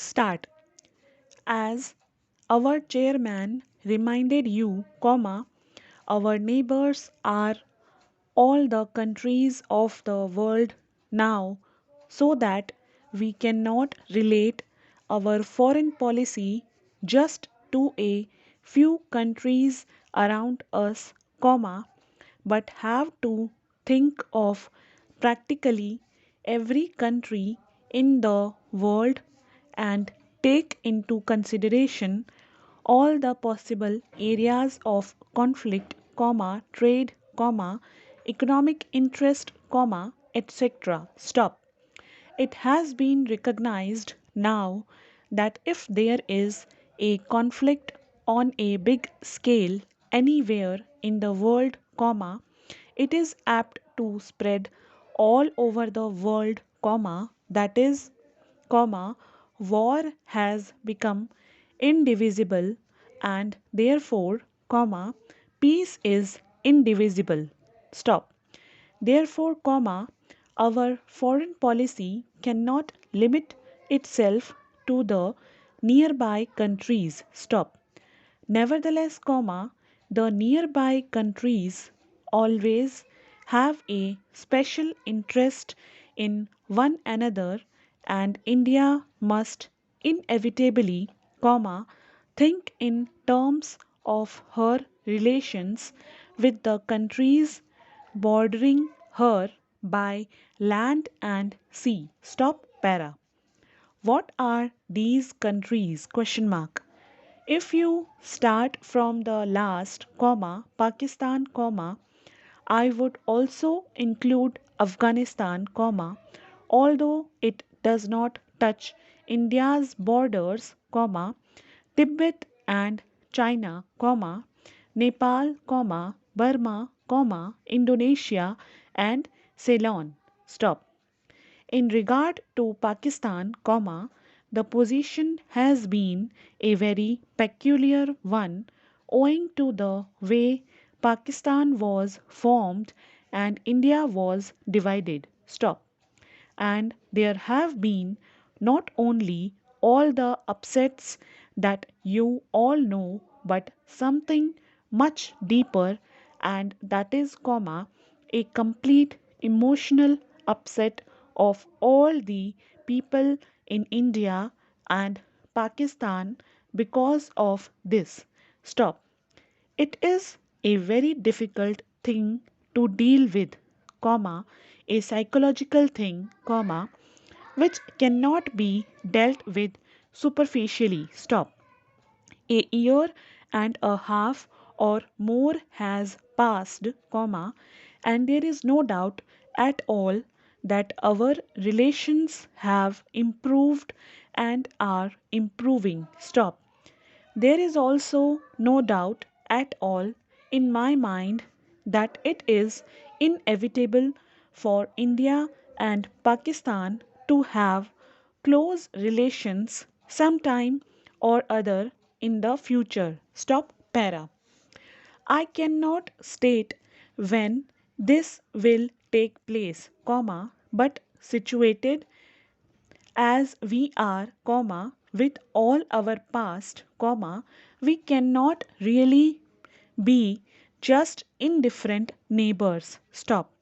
Start. As our chairman reminded you, our neighbors are all the countries of the world now, so that we cannot relate our foreign policy just to a few countries around us, but have to think of practically every country in the world and take into consideration all the possible areas of conflict, trade, economic interest, etc. Stop. It has been recognized now that if there is a conflict on a big scale anywhere in the world, it is apt to spread all over the world, that is, war has become indivisible and therefore, peace is indivisible. Stop. Therefore, our foreign policy cannot limit itself to the nearby countries. Stop. Nevertheless, the nearby countries always have a special interest in one another, and India must inevitably, think in terms of her relations with the countries bordering her by land and sea. Stop para. What are these countries? Question mark. If you start from the last, Pakistan, I would also include Afghanistan, although it does not touch India's borders, Tibet and China, Nepal, Burma, Indonesia and Ceylon. Stop. In regard to Pakistan, the position has been a very peculiar one owing to the way Pakistan was formed and India was divided. Stop. And there have been not only all the upsets that you all know, but something much deeper, and that is, a complete emotional upset of all the people in India and Pakistan because of this. Stop. It is a very difficult thing to deal with, a psychological thing, which cannot be dealt with superficially. Stop. A year and a half or more has passed, and there is no doubt at all that our relations have improved and are improving. Stop. There is also no doubt at all in my mind that it is inevitable for India and Pakistan to have close relations sometime or other in the future. Stop para. I cannot state when this will take place, but situated as we are, with all our past, we cannot really be just indifferent neighbors. Stop.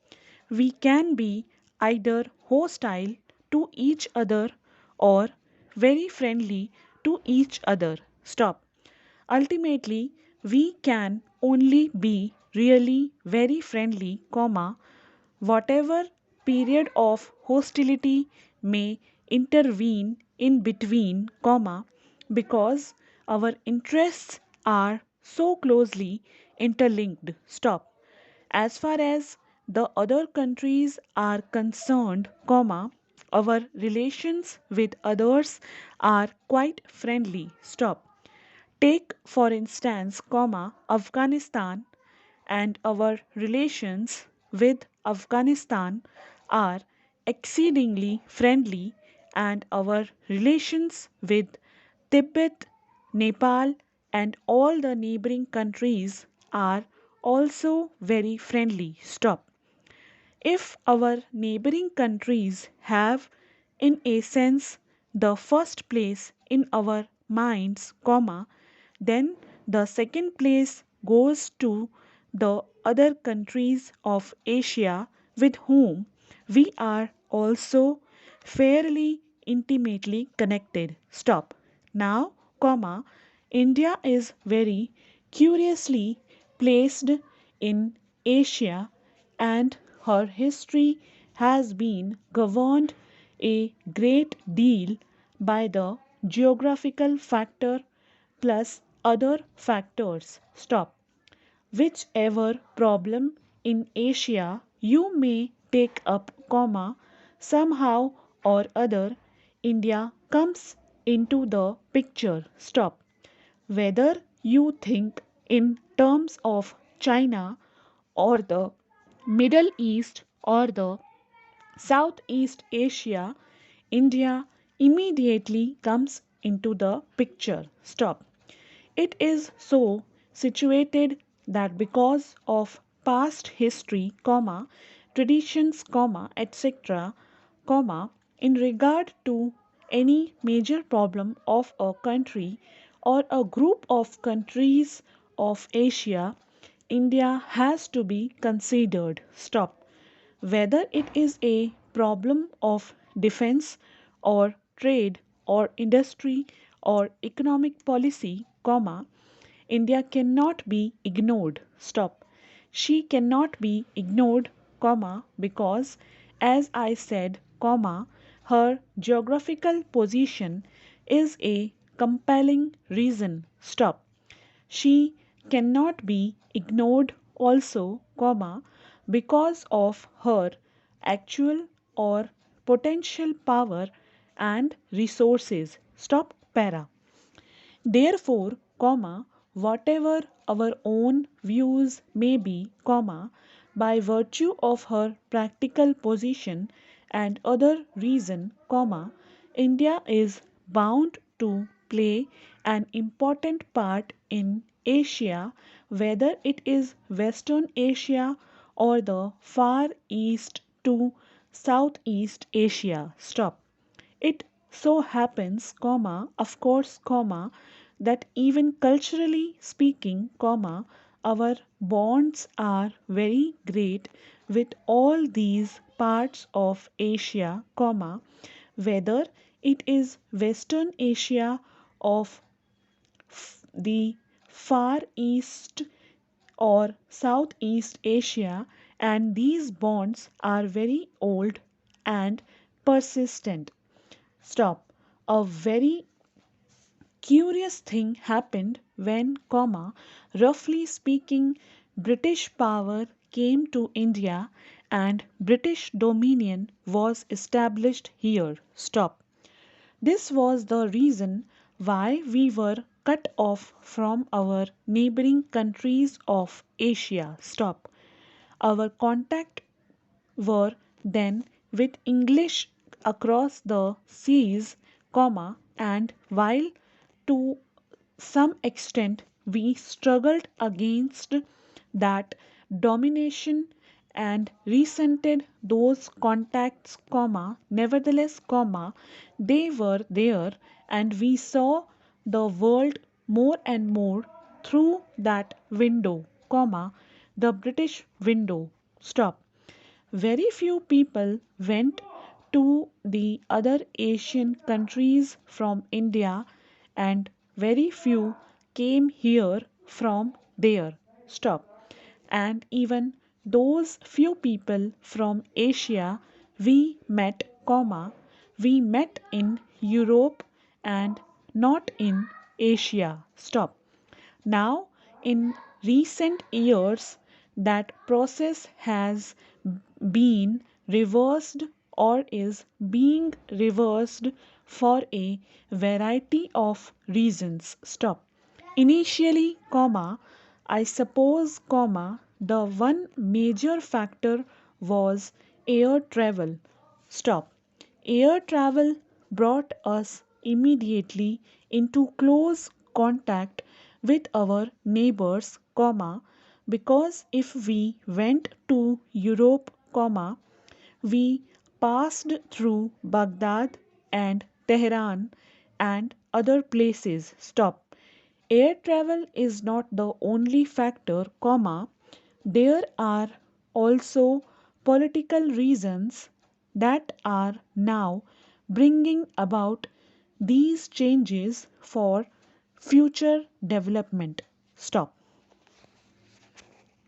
We can be either hostile to each other or very friendly to each other. Stop. Ultimately, we can only be really very friendly, whatever period of hostility may intervene in between, because our interests are so closely interlinked. Stop. As far as the other countries are concerned, our relations with others are quite friendly. Stop. Take, for instance, Afghanistan, and our relations with Afghanistan are exceedingly friendly, and our relations with Tibet, Nepal, and all the neighboring countries are also very friendly. Stop. If our neighboring countries have, in a sense, the first place in our minds, comma, then the second place goes to the other countries of Asia with whom we are also fairly intimately connected. Stop. Now, comma, India is very curiously placed in Asia and her history has been governed a great deal by the geographical factor plus other factors. Stop. Whichever problem in Asia you may take up, comma, somehow or other, India comes into the picture. Stop. Whether you think in terms of China or the Middle East or the Southeast Asia, India immediately comes into the picture. Stop. It is so situated that because of past history, comma, traditions, comma, etc., comma, in regard to any major problem of a country or a group of countries of Asia, India has to be considered. Stop. Whether it is a problem of defense or trade or industry or economic policy, comma, India cannot be ignored. Stop. She cannot be ignored, comma, because as I said, comma, her geographical position is a compelling reason. Stop. She cannot be ignored also, comma, because of her actual or potential power and resources. Stop para. Therefore, comma, whatever our own views may be, comma, by virtue of her practical position and other reason, comma, India is bound to play an important part in Asia, whether it is Western Asia or the Far East to Southeast Asia. Stop. It so happens, comma, of course, comma, that even culturally speaking, comma, our bonds are very great with all these parts of Asia, comma, whether it is Western Asia of the Far East or Southeast Asia, and these bonds are very old and persistent. Stop. A very curious thing happened when, comma, roughly speaking, British power came to India and British dominion was established here. Stop. This was the reason why we were cut off from our neighboring countries of Asia. Stop. Our contact were then with English across the seas, comma, and while to some extent we struggled against that domination and resented those contacts, comma, nevertheless, comma, they were there and we saw the world more and more through that window, comma, the British window. Stop. Very few people went to the other Asian countries from India, and very few came here from there. Stop. And even those few people from Asia we met in Europe and not in Asia. Stop. Now, in recent years, that process has been reversed or is being reversed for a variety of reasons. Stop. Initially, comma, I suppose, comma, the one major factor was air travel. Stop. Air travel brought us immediately into close contact with our neighbors, comma, because if we went to Europe, comma, we passed through Baghdad and Tehran, and other places. Stop. Air travel is not the only factor, comma. There are also political reasons that are now bringing about these changes for future development. Stop.